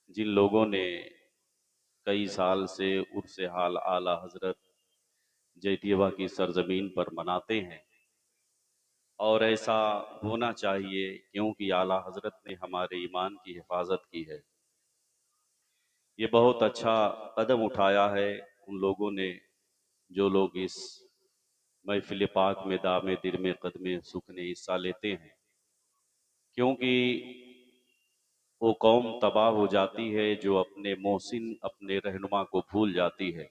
जिन लोगों ने कई साल से उर्स हाल आला हजरत जैतियबा की सरजमीन पर मनाते हैं और ऐसा होना चाहिए क्योंकि आला हजरत ने हमारे ईमान की हिफाजत की है। ये बहुत अच्छा कदम उठाया है उन लोगों ने जो लोग इस महफिल पाक में दामे दिर में कदमे सुखने हिस्सा लेते हैं, क्योंकि वो कौम तबाह हो जाती है जो अपने मोहसिन अपने रहनुमा को भूल जाती है।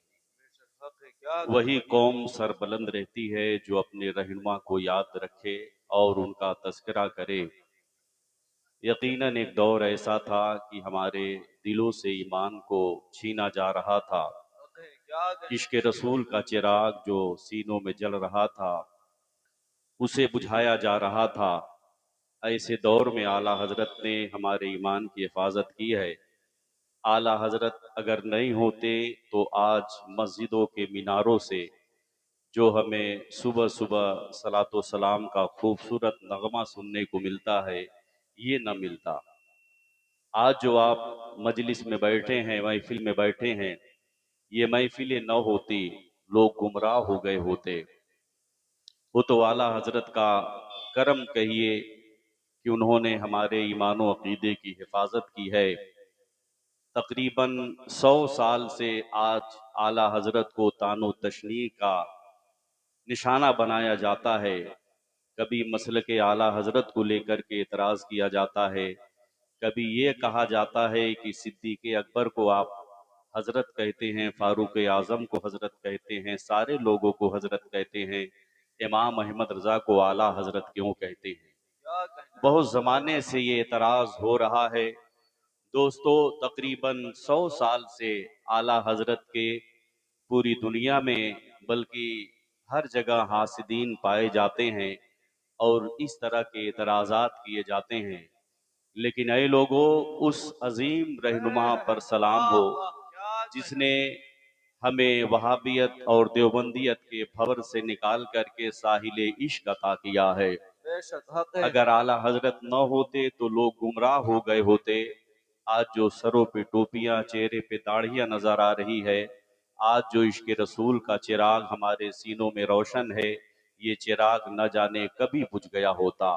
वही कौम सरबलंद रहती है जो अपने रहनुमा को याद रखे और उनका तस्करा करे। यकीनन एक दौर ऐसा था कि हमारे दिलों से ईमान को छीना जा रहा था। इश्क रसूल का चिराग जो सीनों में जल रहा था उसे बुझाया जा रहा था। ऐसे दौर में आला हजरत ने हमारे ईमान की हिफाजत की है। आला हजरत अगर नहीं होते तो आज मस्जिदों के मीनारों से जो हमें सुबह सुबह सलातो सलाम का खूबसूरत नगमा सुनने को मिलता है, ये न मिलता। आज जो आप मजलिस में बैठे हैं, महफिल में बैठे हैं, ये महफिलें न होती, लोग गुमराह हो गए होते। वो तो आला हजरत का करम कहिए कि उन्होंने हमारे ईमान व अकीदे की हिफाजत की है। तकरीबन 100 साल से आज आला हजरत को तानो तशनी का निशाना बनाया जाता है। कभी मसल के आला हजरत को लेकर के एतराज किया जाता है, कभी ये कहा जाता है कि सिद्दीक अकबर को आप हजरत कहते हैं, फारूक आजम को हजरत कहते हैं, सारे लोगों को हजरत कहते हैं, इमाम अहमद रजा को आला हजरत क्यों कहते हैं। बहुत जमाने से ये एतराज हो रहा है। दोस्तों, तकरीबन 100 साल से आला हजरत के पूरी दुनिया में बल्कि हर जगह हासिदीन पाए जाते हैं और इस तरह के एतराज़ात किए जाते हैं। लेकिन ऐ लोगों, उस अजीम रहनुमा पर सलाम हो जिसने हमें वहाबियत और देवबंदियत के भंवर से निकाल करके साहिल इश्क अता किया है। अगर आला हजरत न होते तो लोग गुमराह हो गए होते। आज जो सरों पे टोपियां, चेहरे पे दाढ़ियां नजर आ रही है, आज जो इश्क रसूल का चिराग हमारे सीनों में रोशन है, ये चिराग न जाने कभी बुझ गया होता।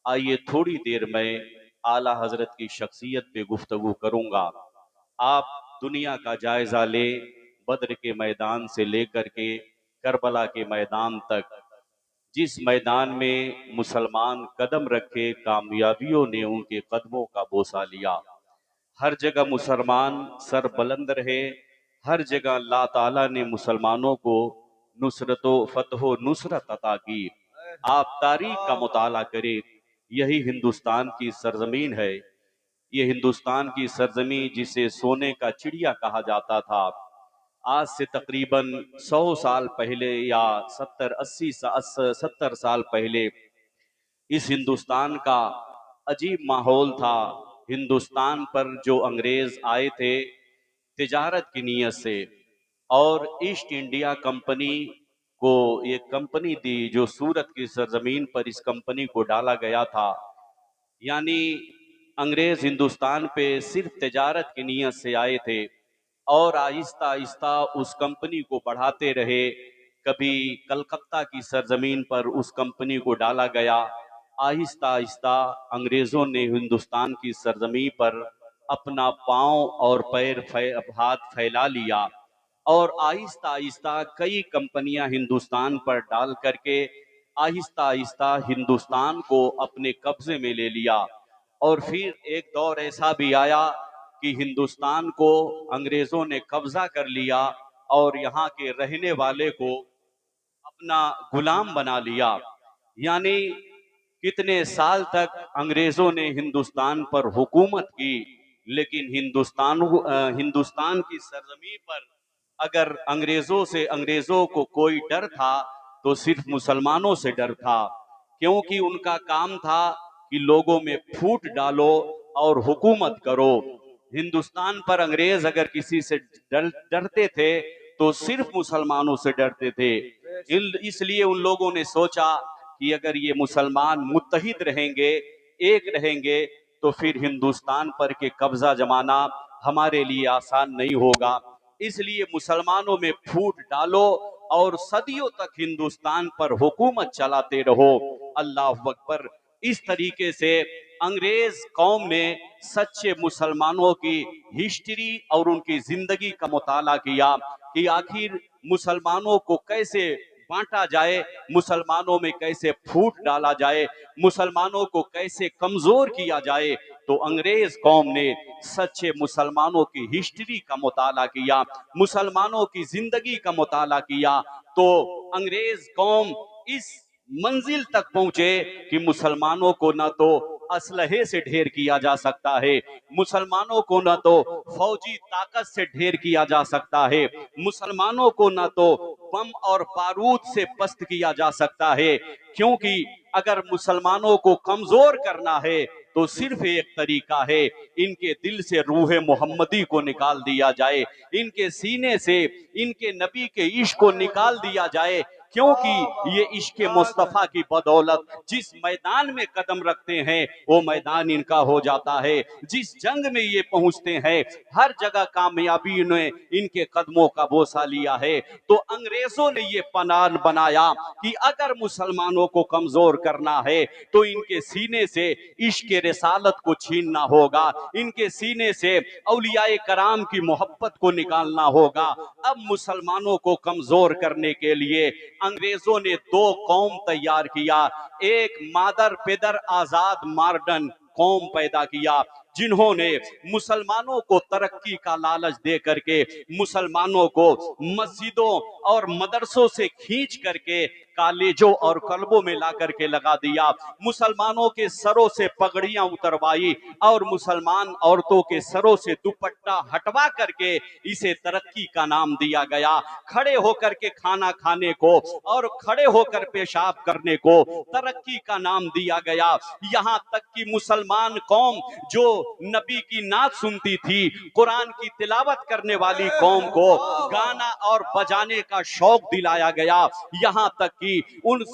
आइए थोड़ी देर में आला हजरत की शख्सियत पे गुफ्तगू करूंगा। आप दुनिया का जायजा लें, बद्र के मैदान से लेकर के करबला के मैदान तक, जिस मैदान में मुसलमान कदम रखे कामयाबियों ने उनके कदमों का बोसा लिया। हर जगह मुसलमान सर बुलंद रहे, हर जगह अल्लाह ताला ने मुसलमानों को नुसरतो फतहो नुसरत अता की। आप तारीख का मुताला करें, यही हिंदुस्तान की सरजमीन है। ये हिंदुस्तान की सरजमीन जिसे सोने का चिड़िया कहा जाता था, आज से तकरीबन 100 साल पहले या 70 साल पहले इस हिंदुस्तान का अजीब माहौल था। हिंदुस्तान पर जो अंग्रेज आए थे तिजारत की नीयत से, और ईस्ट इंडिया कंपनी को एक कंपनी दी जो सूरत की सरजमीन पर इस कंपनी को डाला गया था। यानी अंग्रेज हिंदुस्तान पे सिर्फ तिजारत की नीयत से आए थे और आहिस्ता आहिस्ता उस कंपनी को बढ़ाते रहे। कभी कलकत्ता की सरजमीन पर उस कंपनी को डाला गया। आहिस्ता आहिस्ता अंग्रेजों ने हिंदुस्तान की सरजमीन पर अपना पांव और हाथ फैला लिया और आहिस्ता आहिस्ता कई कंपनियां हिंदुस्तान पर डाल करके आहिस्ता आहिस्ता हिंदुस्तान को अपने कब्जे में ले लिया। और फिर एक दौर ऐसा भी आया कि हिंदुस्तान को अंग्रेजों ने कब्जा कर लिया और यहाँ के रहने वाले को अपना गुलाम बना लिया। यानी कितने साल तक अंग्रेजों ने हिंदुस्तान पर हुकूमत की, लेकिन हिंदुस्तान की सरजमीन पर अगर अंग्रेजों को कोई डर था तो सिर्फ मुसलमानों से डर था, क्योंकि उनका काम था कि लोगों में फूट डालो और हुकूमत करो। हिंदुस्तान पर अंग्रेज अगर किसी से डरते थे तो सिर्फ मुसलमानों से डरते थे। इसलिए उन लोगों ने सोचा कि अगर ये मुसलमान मुत्तहिद रहेंगे, एक रहेंगे, तो फिर हिंदुस्तान पर के कब्जा जमाना हमारे लिए आसान नहीं होगा। इसलिए मुसलमानों में फूट डालो और सदियों तक हिंदुस्तान पर हुकूमत चलाते रहो। अल्लाह अकबर। इस तरीके से अंग्रेज कौम ने सच्चे मुसलमानों की हिस्ट्री और उनकी जिंदगी का मुताला किया कि आखिर मुसलमानों को कैसे बांटा जाए, मुसलमानों में कैसे फूट डाला जाए, मुसलमानों को कैसे कमजोर किया जाए। तो अंग्रेज कौम ने सच्चे मुसलमानों की हिस्ट्री का मुताला किया, मुसलमानों की जिंदगी का मुताला किया। तो अंग्रेज कौम इस मंजिल तक पहुंचे कि मुसलमानों को न तो असलहे से ढेर किया जा सकता है, मुसलमानों को न तो फौजी ताकत से ढेर किया जा सकता है, मुसलमानों को न तो बम और बारूद से पस्त किया जा सकता है। क्योंकि अगर मुसलमानों को कमजोर करना है तो सिर्फ एक तरीका है, इनके दिल से रूह मोहम्मदी को निकाल दिया जाए, इनके सीने से इनके नबी के इश्क को निकाल दिया जाए। क्योंकि ये इश्क मुस्तफा की बदौलत जिस मैदान में कदम रखते हैं वो मैदान इनका हो जाता है, जिस जंग में ये पहुंचते हैं हर जगह कामयाबी ने इनके कदमों का बोसा लिया है। तो अंग्रेजों ने ये प्लान बनाया कि अगर मुसलमानों को कमजोर करना है तो इनके सीने से इश्क रिसालत को छीनना होगा, इनके सीने से औलियाए कराम की मोहब्बत को निकालना होगा। अब मुसलमानों को कमजोर करने के लिए अंग्रेजों ने दो कौम तैयार किया, एक मादर पेदर आजाद मॉडर्न कौम पैदा किया, जिन्होंने मुसलमानों को तरक्की का लालच दे करके मुसलमानों को मस्जिदों और मदरसों से खींच करके कॉलेजों और कल्बों में ला करके लगा दिया, मुसलमानों के सरों से पगड़ियां उतरवाई और मुसलमान औरतों के सरों से दुपट्टा हटवा करके इसे तरक्की का नाम दिया गया। खड़े होकर के खाना खाने को और खड़े होकर पेशाब करने को तरक्की का नाम दिया गया। यहाँ तक कि मुसलमान कौम जो नबी की नात सुनती थी, कुरान की तिलावत करने वाली कौम को गाना और बजाने का शौक दिलाया गया। यहाँ तक कि उन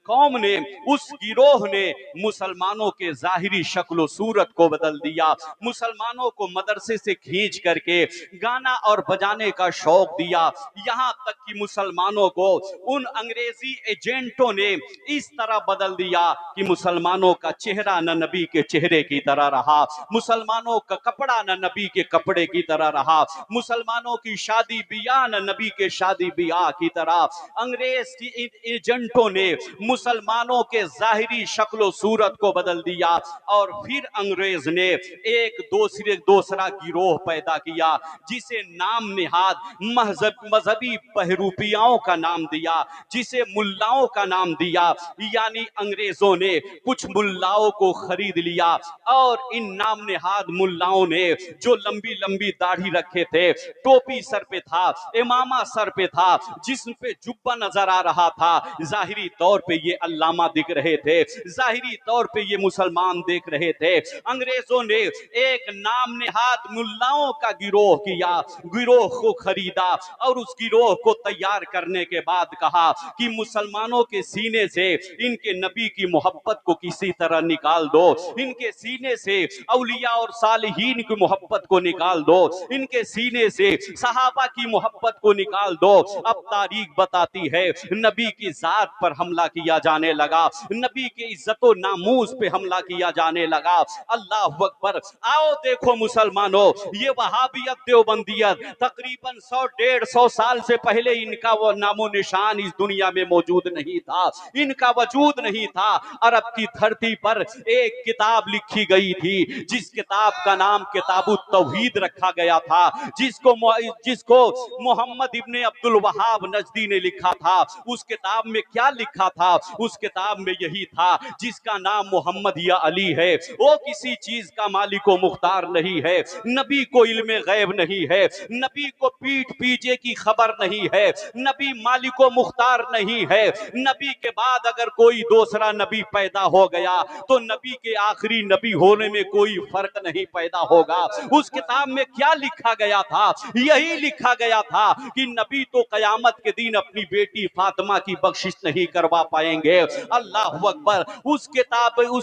कौम ने, उस गिरोह ने मुसलमानों के जाहिरी शक्ल सूरत को बदल दिया, मुसलमानों को मदरसे से खींच करके गाना और बजाने का शौक दिया। यहाँ तक कि मुसलमानों को उन अंग्रेजी एजेंटों ने इस तरह बदल दिया कि मुसलमानों का चेहरा न नबी के चेहरे की तरह रहा, मुसलमानों का कपड़ा न नबी के कपड़े की तरह रहा, मुसलमानों की शादी बियाह न नबी के शादी बियाह की तरह। अंग्रेज की एजेंटों ने मुसलमानों के जाहिरी शक्ल सूरत को बदल दिया और फिर अंग्रेज ने एक दूसरा गिरोह पैदा किया जिसे नाम निहाद मजहबी बहरूपियाओं का नाम दिया, जिसे मुल्लाओं का नाम दिया। यानी अंग्रेजों ने कुछ मुल्लाओं को खरीद लिया और इन नाम निहाद मुल्लाओं ने जो लंबी लंबी दाढ़ी रखे थे, टोपी सर पे था, इमामा सर पे था, जिस्म पे जुब्बा नजर आ रहा था, जाहिरी तौर पे ये अल्लामा दिख रहे थे, जाहिरी तौर पे ये मुसलमान देख रहे थे। अंग्रेजों ने एक नाम निहाद मुल्लाओं का गिरोह किया, गिरोह को खरीदा और उस गिरोह को तैयार करने के बाद कहा कि मुसलमानों के सीने से इनके नबी की मोहब्बत को किसी तरह निकाल दो, इनके सीने से औलिया और सालिहीन की मोहब्बत को निकाल दो, इनके सीने से सहाबा की मोहब्बत को निकाल दो। अब तारीख बताती है नबी की जात पर हमला किया जाने लगा, नबी के इज्जतो नामूस पे हमला किया जाने लगा। अल्लाह अकबर। आओ देखो मुसलमानों, ये वहाबियत देवबंदियत तकरीबन 100-150 साल से पहले इनका वो नामो निशान इस दुनिया में मौजूद नहीं था, इनका वजूद नहीं था। अरब की धरती पर एक किताब लिखी गई थी जिस किताब का नाम किताबुत तौहीद रखा गया था, जिसको मोहम्मद इब्ने अब्दुल वहाब नजदी ने लिखा था। उस किताब में क्या लिखा था? उस किताब में यही था, जिसका नाम मोहम्मद या अली है, वो किसी चीज का मालिको मुख्तार नहीं है, नबी को इल्मे गैब नहीं है, नबी को पीठ पीछे की खबर नहीं है, नबी मालिको मुख्तार नहीं है। नबी के बाद अगर कोई दूसरा नबी पैदा हो गया तो नबी के आखिरी नबी होने में कोई फर्क नहीं पैदा होगा। उस किताब में क्या लिखा गया था? यही लिखा गया था कि नबी तो कयामत के दिन अपनी बेटी फातिमा की बख्शिश नहीं करवा पाएंगे। अल्लाह अकबर। उस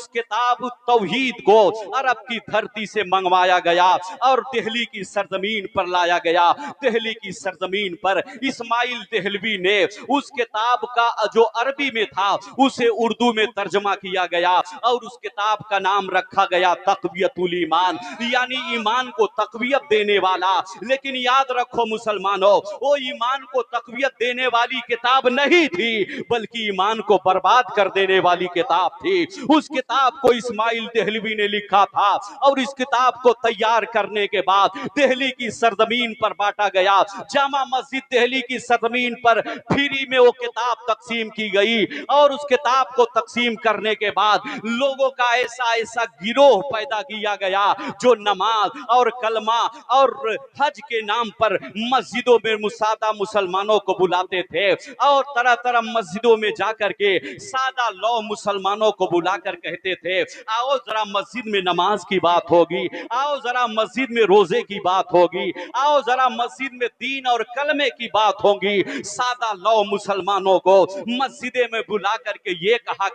किताब तौहीद को अरब की धरती से मंगवाया गया और दिल्ली की सरजमीन पर लाया गया। दिल्ली की सरजमीन पर इस्माइल देहलवी ने उस किताब का जो अरबी में था उसे उर्दू में तर्जमा किया गया और उस किताब का नाम रखा गया तक़वियतुल ईमान, यानी ईमान को तक़वियत देने वाला। लेकिन याद रखो मुसलमानों, वो ईमान को तक़वियत देने वाली किताब नहीं थी, बल्कि ईमान को बर्बाद कर देने वाली किताब थी। उस किताब को इस्माइल देहलवी ने लिखा था और इस किताब को तैयार करने के बाद दिल्ली की सरजमीन पर बांटा गया। जामा मस्जिद दिल्ली की सरजमीन पर फ्री में वो किताब तकसीम की गई और उस किताब को तकसीम करने के बाद लोगों का ऐसा ऐसा गिरोह पैदा किया गया जो नमाज और कलमा और हज के नाम पर मस्जिदों में मुसादा मुसलमानों को बुलाते थे और तरह तरह मस्जिदों में जाकर के सादा लौ मुसलमानों को बुलाकर कहते थे, आओ जरा मस्जिद में नमाज की बात होगी, आओ जरा मस्जिद में रोजे की बात होगी, आओ जरा मस्जिद में दीन और कलमे की बात होगी। सादा लौ मुसलमानों को मस्जिदे में बुला करके ये कहा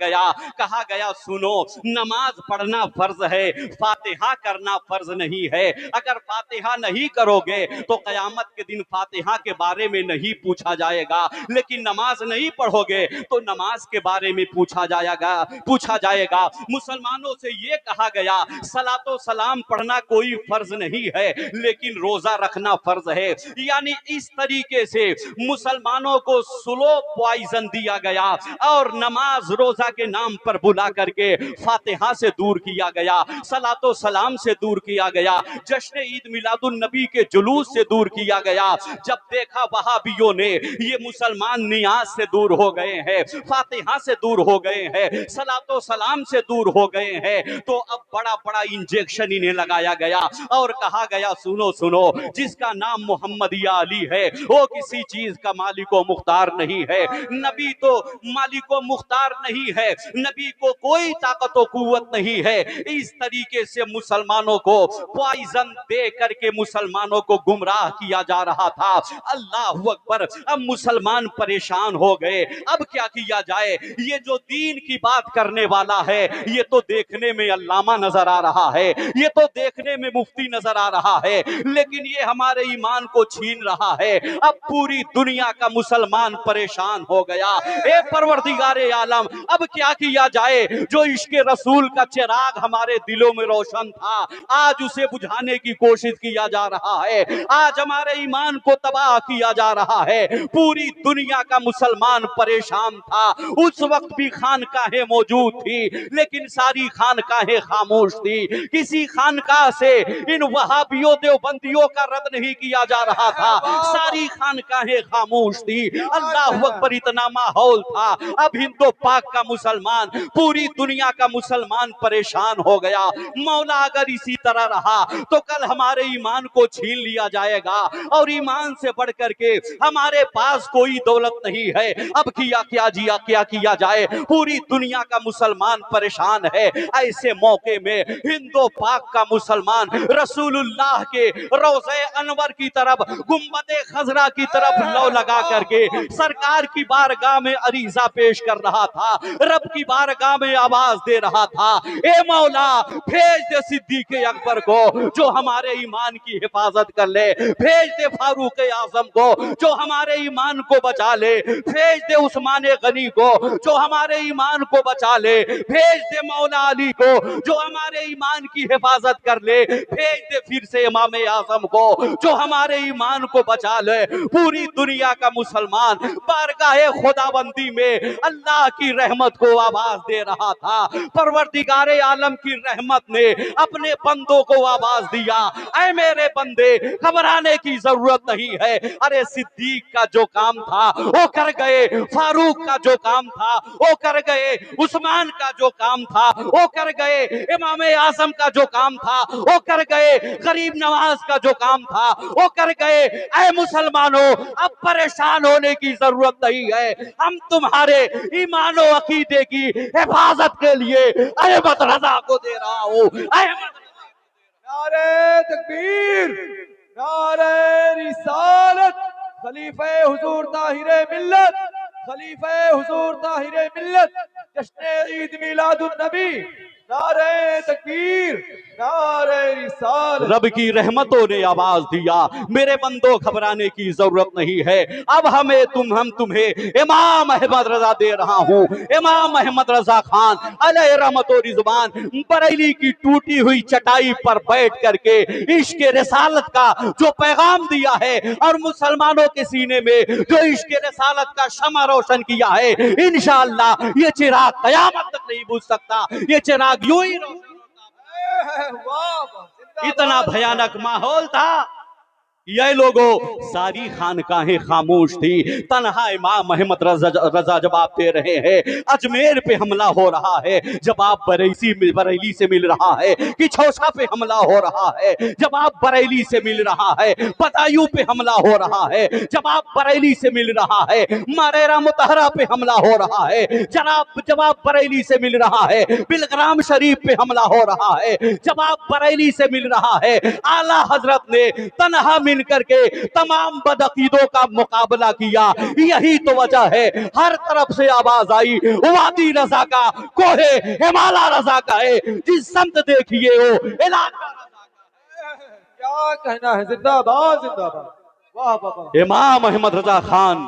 गया सुनो, नमाज पढ़ना फर्ज है, फातिहा करना फर्ज नहीं है। अगर फातिहा नहीं करोगे तो कयामत के दिन फातिहा के बारे में नहीं पूछा जाएगा, लेकिन नमाज नहीं पढ़ोगे तो नमाज के बारे में पूछा जाएगा। मुसलमानों से ये कहा गया सलातो सलाम पढ़ना कोई फर्ज नहीं है, लेकिन रोजा रखना फर्ज है। यानी इस तरीके से मुसलमानों को स्लो पॉइजन दिया गया और नमाज रोजा के नाम पर बुला करके फातिहा से दूर किया गया, सलातो सलाम से दूर किया गया, जश्न ईद मिलादुन नबी के जुलूस से दूर किया गया। जब देखा वहाबियों ने ये मुसलमान नियाज से दूर हो गए हैं, फातिहा से दूर हो गए हैं, सलातो सलाम से दूर हो गए हैं, तो अब बड़ा बड़ा इंजेक्शन इन्हें लगाया गया और कहा गया सुनो सुनो, जिसका नाम मोहम्मद या अली है वो किसी चीज का मालिको मुख्तार नहीं है। नबी तो मालिको मुख्तार नहीं है, नबी को कोई ताकत व कुव्वत नहीं है। इस तरीके से मुसलमानों को पॉइजन दे करके मुसलमानों को गुमराह किया जा रहा था। अल्लाह अकबर। अब मुसलमान परेशान हो गए, अब क्या किया जाए? ये जो दीन की बात करने वाला है ये तो देखने में अल्लामा नजर आ रहा है, ये तो देखने में मुफ्ती नजर आ रहा है, लेकिन ये हमारे ईमान को छीन रहा है। अब पूरी दुनिया का मुसलमान परेशान हो गया। ए परवरदिगारे आलम, अब क्या किया जाए? जो इश्क़े रसूल का चिराग हमारे दिलों में रोशन था, आज उसे बुझाने की कोशिश किया जा रहा है, आज हमारे ईमान को तबाह किया जा रहा है। पूरी दुनिया का मुसलमान परेशान था। उस वक्त भी खानकाहें मौजूद थी, लेकिन सारी खानकाहें खामोश थी। किसी खानकाह से इन वहाबियों देवबंदियों का रद्द नहीं किया जा रहा था, सारी खानकाहें खामोश थी। अल्लाह अकबर। इतना माहौल था। अब हिंदो पाक का मुसलमान, पूरी दुनिया का मुसलमान परेशान हो गया। मौला अगर इसी तरह रहा तो कल हमारे ईमान को छीन लिया जाएगा और ईमान से बढ़कर के हमारे पास कोई दौलत नहीं है। अब क्या किया जाए? पूरी दुनिया का मुसलमान परेशान है। ऐसे मौके में हिंदो पाक का मुसलमान रसूलुल्लाह के रोज़े अनवर की तरफ, गुंबदे खजरा की तरफ लौ लगा करके सरकार की बारगाह में अरीजा पेश कर रहा था, रब की बारगाह में आवाज दे रहा था, ए मौला भेज दे सिद्दीक़ अकबर को जो हमारे ईमान की हिफाजत कर ले, भेज दे फारूक आजम को जो हमारे ईमान को बचा ले, भेज दे उस्मान गनी को जो हमारे ईमान को बचा ले, भेज दे मौला अली को जो हमारे ईमान की हिफाजत कर ले, भेज दे फिर से इमाम आजम को जो हमारे ईमान को बचा ले। पूरी दुनिया का मुसलमान बारगाहे खुदाबंदी में अल्लाह की रहमत को आवाज दे रहा था। परवरदिगारे आलम की रहमत ने अपने बंदों को आवाज दिया, ऐ मेरे बंदे घबराने की जरूरत नहीं है। अरे सिद्दीक का जो काम था वो कर गए, फारूक का जो काम था वो कर गए, उस्मान का जो काम था वो कर गए, इमाम आजम का जो काम था वो कर गए, गरीब नवाज का जो काम था वो कर गए। ऐ मुसलमानों, अब परेशान होने की जरूरत नहीं है। हम तुम्हारे ईमान और अकीदे की हिफाजत के लिए अहमद रजा को दे रहा हूँ। नारे तकबीर, नारे रिसालत, खलीफे हुजूर ताहिरे मिल्लत खलीफे हुजूर ताहिरे मिल्लत जश्न ईद मिलादुन नबी, नारे तकबीर, नारे रिसालत। रब की रहमतों ने आवाज दिया, मेरे बंदो घबराने की जरूरत नहीं है। अब हम तुम्हें इमाम अहमद रजा दे रहा हूँ। इमाम अहमद रजा खान अलैहि रहमत व रिजवान बरेली की टूटी हुई चटाई पर बैठ करके इश्क रिसालत का जो पैगाम दिया है और मुसलमानों के सीने में जो इश्क रिसालत का शमा रोशन किया है, इंशाअल्लाह ये चिराग कयामत तक नहीं बुझ सकता। ये चिराग यूं ही रोशन वाह, इतना भयानक माहौल था। ये लोगों सारी खानकाहें खामोश थी, तन्हा इमाम अहमद रजा जवाब दे रहे हैं। अजमेर पे हमला हो रहा है, जवाब बरेली से मिल रहा है। कि छौसा पे हमला हो रहा है, जवाब बरेली से मिल रहा है। बदायूं पे हमला हो रहा है, जवाब बरेली से मिल रहा है। मारेरा मुतहरा पे हमला हो रहा है, जवाब बरेली से मिल रहा है। बिलग्राम शरीफ पे हमला हो रहा है, जवाब बरेली से मिल रहा है। आला हजरत ने तन्हा मिल करके तमाम बदअकीदों का मुकाबला किया। यही तो वजह है, हर तरफ से आवाज आई, वादी रजा का, कोहे हिमाला रजा का है। जिस समत देखिए हो इलाका क्या कहना है, जिंदाबाद जिंदाबाद। वाह बाबा। इमाम अहमद रजा खान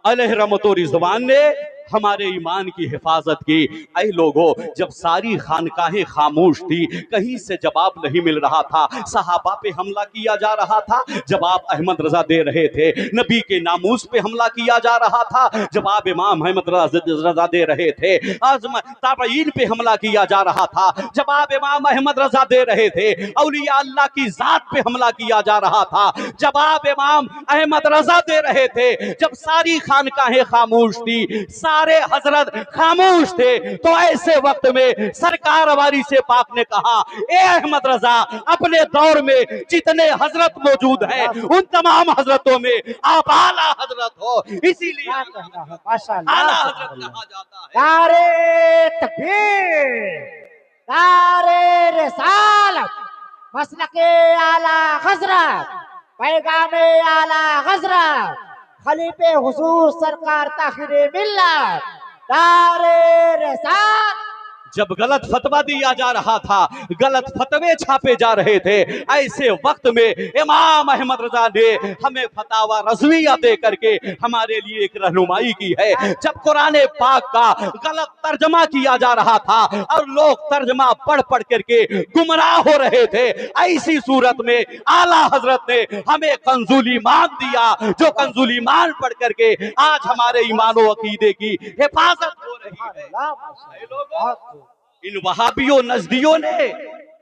अलैहि रहमत व रिजवान ने हमारे ईमान की हिफाजत की। ऐ लोगों, जब सारी खानकाहें खामोश थी, कहीं से जवाब नहीं मिल रहा था, सहाबा पे हमला किया जा रहा था, जवाब अहमद रजा दे रहे थे। नबी के नामूस पे हमला किया जा रहा था, जवाब इमाम अहमद रजा दे रहे थे। ताबईन पे हमला किया जा रहा था, जवाब इमाम अहमद रजा दे रहे थे। औलिया अल्लाह की जात पे हमला किया जा रहा था, जवाब इमाम अहमद रजा दे रहे थे। जब सारी खानकाहें खामोश थी, सारे हजरत खामोश थे, तो ऐसे वक्त में सरकार वारी से पाक ने कहा, ए अहमद रजा, अपने दौर में जितने हजरत मौजूद हैं उन तमाम हजरतों में आप आला हजरत हो, इसीलिए आला हजरत कहा जाता है। नारे तकबीर, नारे रिसालत, मसलके आला हजरत, पैगामे आला हजरत, खलीफे हुजूर सरकार ताहिरे मिल्लत, नारे रिसालत। जब गलत फतवा दिया जा रहा था, गलत फतवे छापे जा रहे थे, ऐसे वक्त में इमाम अहमद रजा ने हमें फतावा रज़विया दे करके हमारे लिए एक रहनुमाई की है। जब कुरान पाक का गलत तर्जमा किया जा रहा था और लोग तर्जमा पढ़ पढ़ करके गुमराह हो रहे थे, ऐसी सूरत में आला हजरत ने हमें कंजुल ईमान दिया, जो कंजुल ईमान पढ़ करके आज हमारे ईमानो अकीदे की हिफाजत हो रही है। इन वहाबियों नजदियों ने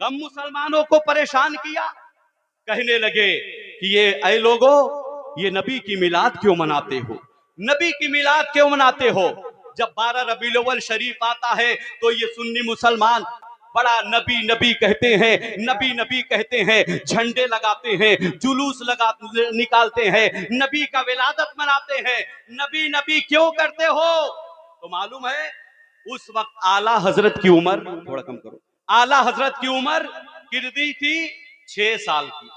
कम मुसलमानों को परेशान किया। कहने लगे कि ये ऐ लोगों, ये नबी की मिलाद क्यों मनाते हो, नबी की मिलाद क्यों मनाते हो। जब 12 रबीउल अव्वल शरीफ आता है तो ये सुन्नी मुसलमान बड़ा नबी नबी कहते हैं, नबी नबी कहते हैं, झंडे लगाते हैं, जुलूस निकालते हैं, नबी का विलादत मनाते हैं। नबी नबी क्यों करते हो? तो मालूम है उस वक्त आला हजरत की उम्र, थोड़ा कम करो, आला हजरत की उम्र कितनी थी? 6 साल की।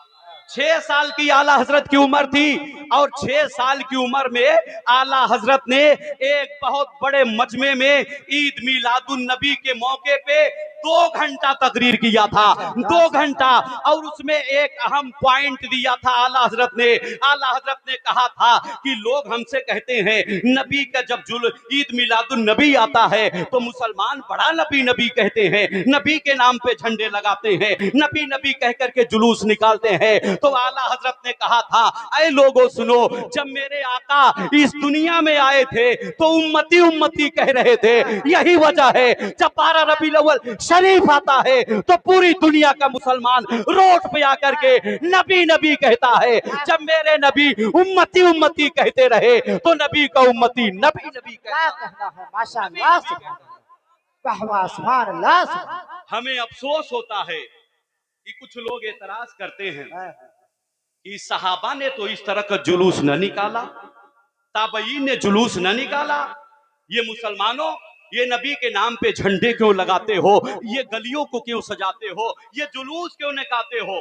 6 साल की आला हजरत की उम्र थी और 6 साल की उम्र में आला हजरत ने एक बहुत बड़े मजमे में ईद मिलादुन नबी के मौके पे 2 घंटा तकरीर किया था, 2 घंटा। और उसमें एक अहम पॉइंट दिया था आला हजरत ने। आला हजरत ने कहा था कि लोग हमसे कहते हैं नबी का जब ईद मिलादुन नबी आता है तो मुसलमान बड़ा नबी नबी कहते हैं, नबी के नाम पे झंडे लगाते हैं, नबी नबी कह करके जुलूस निकालते हैं। तो आला हजरत ने कहा था, ऐ लोगों सुनो, जब मेरे आका इस दुनिया में आए थे तो उम्मती उम्मती कह रहे थे। यही वजह है जब 12 रबीउल अव्वल शरीफ आता है तो पूरी दुनिया का मुसलमान रोड पे आकर के नबी नबी कहता है। जब मेरे नबी उम्मती उम्मती कहते रहे तो नबी का उम्मती नबी नबी कहता है। माशाअल्लाह, सुभान अल्लाह। हमें अफसोस होता है कि कुछ लोग एतराज करते हैं कि सहाबा ने तो इस तरह का जुलूस न निकाला, ताबईन ने जुलूस न निकाला, ये मुसलमानों ये नबी के नाम पे झंडे क्यों लगाते हो, ये गलियों को क्यों सजाते हो, ये जुलूस क्यों निकालते हो।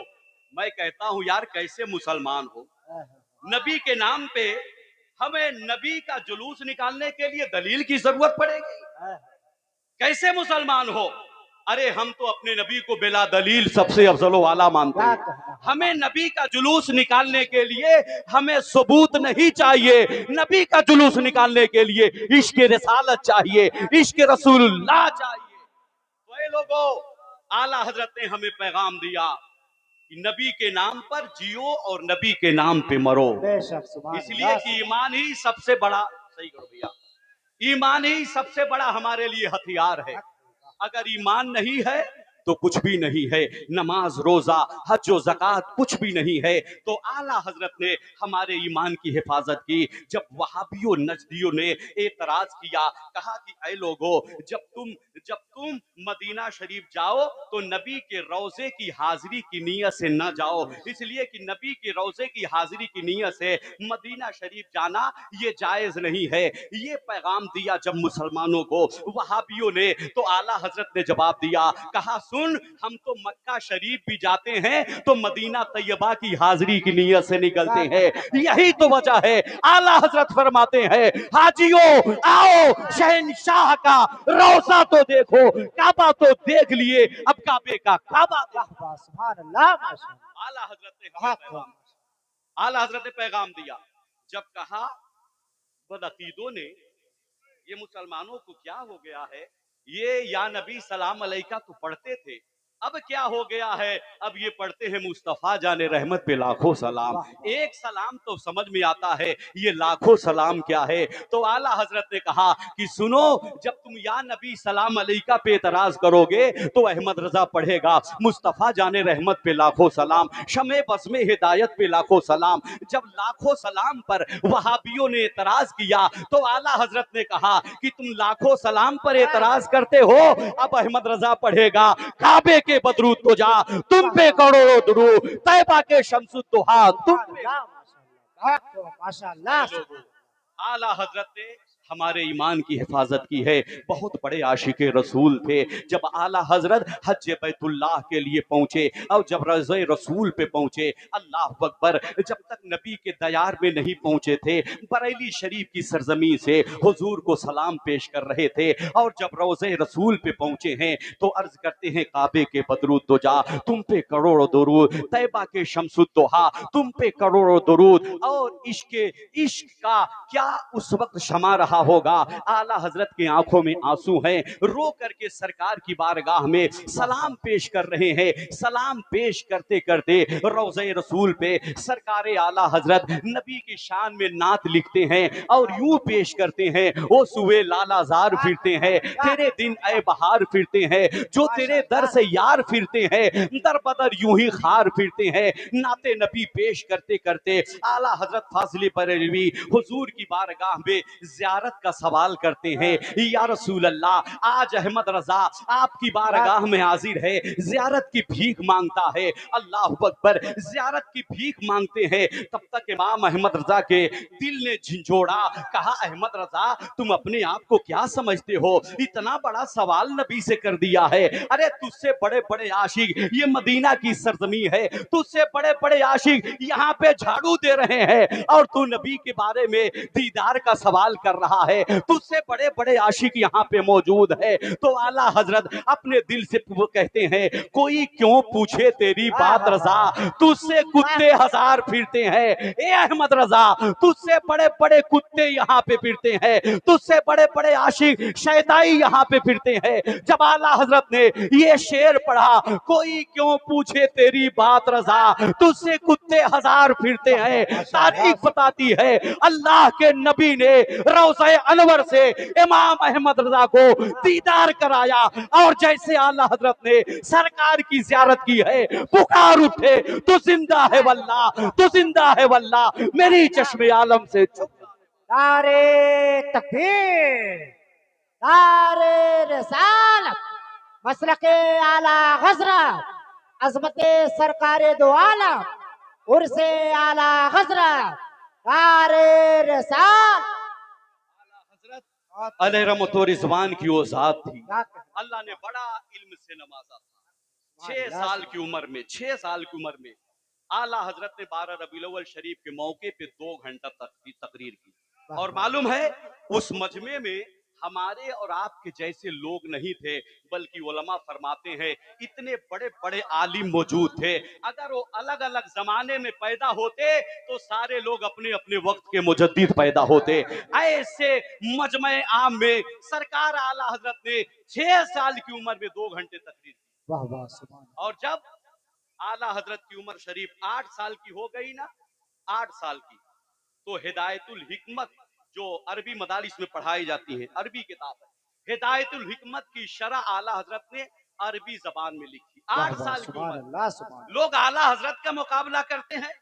मैं कहता हूं यार, कैसे मुसलमान हो, नबी के नाम पे हमें नबी का जुलूस निकालने के लिए दलील की जरूरत पड़ेगी? कैसे मुसलमान हो? अरे हम तो अपने नबी को बिला दलील सबसे अफजल वाला मानते क्या हैं। कहना है? हमें नबी का जुलूस निकालने के लिए हमें सबूत नहीं चाहिए। नबी का जुलूस निकालने के लिए इश्क रिसालत चाहिए, इश्क रसूलुल्लाह चाहिए। तो ये लोगों, आला हजरत ने हमें पैगाम दिया कि नबी के नाम पर जियो और नबी के नाम पे मरो, बेशक सुभान इसलिए अल्लाह। कि ईमान ही सबसे बड़ा, सही करो भैया, ईमान ही सबसे बड़ा हमारे लिए हथियार है। अगर ईमान नहीं है तो कुछ भी नहीं है। नमाज, रोजा, हज और ज़कात कुछ भी नहीं है। तो आला हजरत ने हमारे ईमान की हिफाजत की। जब वहाबियों नजदियों ने एतराज किया, कहा कि ऐ लोगों, जब तुम मदीना शरीफ जाओ तो नबी के रोजे की हाजिरी की नीयत से न जाओ, इसलिए कि नबी के रोजे की हाजिरी की नीयत से मदीना शरीफ जाना ये जायज नहीं है। ये पैगाम दिया जब मुसलमानों को वहाबियों ने, तो आला हजरत ने जवाब दिया, कहा सुन, हम तो मक्का शरीफ भी जाते हैं तो मदीना तैयबा की हाजिरी की नीयत से निकलते हैं। यही तो वजह है। आला हजरत फरमाते हैं, हाजियों आओ शहनशाह का रोजा तो देखो, काबा तो देख लिए, अब काबे का काबा देखो। वाह सुभान अल्लाह माशाअल्लाह। आला हजरत ने हमें पैगाम, आला हजरत ने पैगाम दिया। जब कहा बदअकीदों ने, ये मुसलमानों को क्या हो गया है, ये या नबी सलाम अलैका तो पढ़ते थे, अब क्या हो गया है, अब ये पढ़ते हैं मुस्तफा जाने रहमत पे लाखों सलाम। एक सलाम तो समझ में आता है, ये लाखों सलाम क्या है। तो आला हजरत ने कहा कि सुनो, जब तुम या नबी सलाम अलैका पे एतराज करोगे तो अहमद रजा पढ़ेगा मुस्तफा जाने रहमत पे लाखों सलाम, शमे बस में हिदायत पे लाखों सलाम। जब लाखों सलाम पर वहाबियों ने एतराज किया तो आला हजरत ने कहा कि तुम लाखों सलाम पर एतराज करते हो, अब अहमद रजा पढ़ेगा काबे के बदरूद तो जा, तुम पे करोड़ों दुरूद, तैबा के शमसुद्दोहा तुम पे। माशाअल्लाह। आला हजरत ने हमारे ईमान की हिफाजत की है। बहुत बड़े आशिके रसूल थे। जब आला हजरत हज बैतुल्लाह के लिए पहुंचे और जब रज़े रसूल पे पहुंचे, अल्लाह अकबर, जब तक नबी के दयार में नहीं पहुंचे थे, बरेली शरीफ की सरजमी से हुजूर को सलाम पेश कर रहे थे। और जब रोज़े रसूल पे पहुंचे हैं तो अर्ज करते हैं, काबे के बदरूद तो जा, तुम पे करोड़ों दुरूद, तैबा के शमसुद्दोहा तुम पे करोड़ों दुरूद। और इश्क का क्या उस वक्त शमा रहा होगा। आला हजरत की आंखों में आंसू हैं, रो करके सरकार की बारगाह में सलाम पेश कर रहे हैं। सलाम पेश करते करते रोज़े रसूल पे सरकार आला हजरत नबी की शान में नात लिखते हैं और यूं पेश करते हैं, ओ सुए लालाजार फिरते हैं, तेरे दिन ए बहार फिरते हैं, जो तेरे दर से यार फिरते हैं, दर बदर यूं ही खार फिरते हैं। नाते नबी पेश करते करते आला हजरत फाजिल बरेलवी हुजूर की बारगाह में ज़ियारत का सवाल करते हैं, या रसूल अल्लाह, आज अहमद रजा आपकी बारगाह में हाजिर है, ज़ियारत की भीख मांगता है। अल्लाह अकबर, ज़ियारत की भीख मांगते हैं। तब तक इमाम अहमद रजा के दिल ने झिंझोड़ा, कहा अहमद रजा, तुम अपने आप को क्या समझते हो, इतना बड़ा सवाल नबी से कर दिया है। अरे तुझसे बड़े बड़े आशिक, ये मदीना की सरजमी है, तुझसे बड़े बड़े आशिक यहाँ पे झाड़ू दे रहे हैं और तू नबी के बारे में दीदार का सवाल कर रहा है। तुझसे बड़े बड़े आशिक यहाँ पे मौजूद है। तो आला हजरत अपने दिल से वो कहते हैं, कोई क्यों पूछे तेरी बात रजा, तुझसे कुत्ते हजार फिरते हैं। ए अहमद रजा, तुझसे बड़े बड़े कुत्ते यहाँ पे फिरते हैं, तुझसे बड़े बड़े आशिक शैताई यहाँ पे फिरते हैं। जब आला हजरत ने ये शेर पढ़ा, कोई क्यों पूछे तेरी बात रजा, तुझसे कुत्ते हजार फिरते हैं, तारीख बताती है अल्लाह के नबी ने रोज़े अनवर से इमाम अहमद रजा को दीदार कराया। और जैसे आला हजरत ने सरकार की ज़ियारत की है, पुकार उठे, तू जिंदा है वल्लाह, तू जिंदा है वल्लाह, मेरी चश्मे आलम से छुप। नारे तकबीर, नारे रिसालत, मसलके आला हजरत, अजमत सरकारे दो आलम, उर्से आला हजरत, नारे रिसालत। अलहरमत रिजवान की वो जात थी, अल्लाह ने बड़ा इल्म से नवाजा था। 6 साल की उम्र में, 6 साल की उम्र में आला हजरत ने 12 रबीउल अव्वल शरीफ के मौके पे 2 घंटा तक की तकरीर की। और मालूम है उस मजमे में हमारे और आपके जैसे लोग नहीं थे, बल्कि उलमा फरमाते हैं इतने बड़े बड़े आलिम मौजूद थे। अगर वो अलग अलग जमाने में पैदा होते तो सारे लोग अपने अपने वक्त के मुजद्दिद पैदा होते। ऐसे मजमे आम में सरकार आला हजरत ने 6 साल की उम्र में 2 घंटे तकरीर की। वाह वाह सुभान और जब आला हजरत की उम्र शरीफ 8 साल की हो गई ना, 8 साल की, तो हिदायतुल हिकमत जो अरबी मदारिस में पढ़ाई जाती है, अरबी किताब है, हिदायतुल हिकमत की शरह आला हजरत ने अरबी जबान में लिखी। वाह 8 वाह साल की सुभान उम्र, अल्लाह सुभान लोग आला हजरत का मुकाबला करते हैं।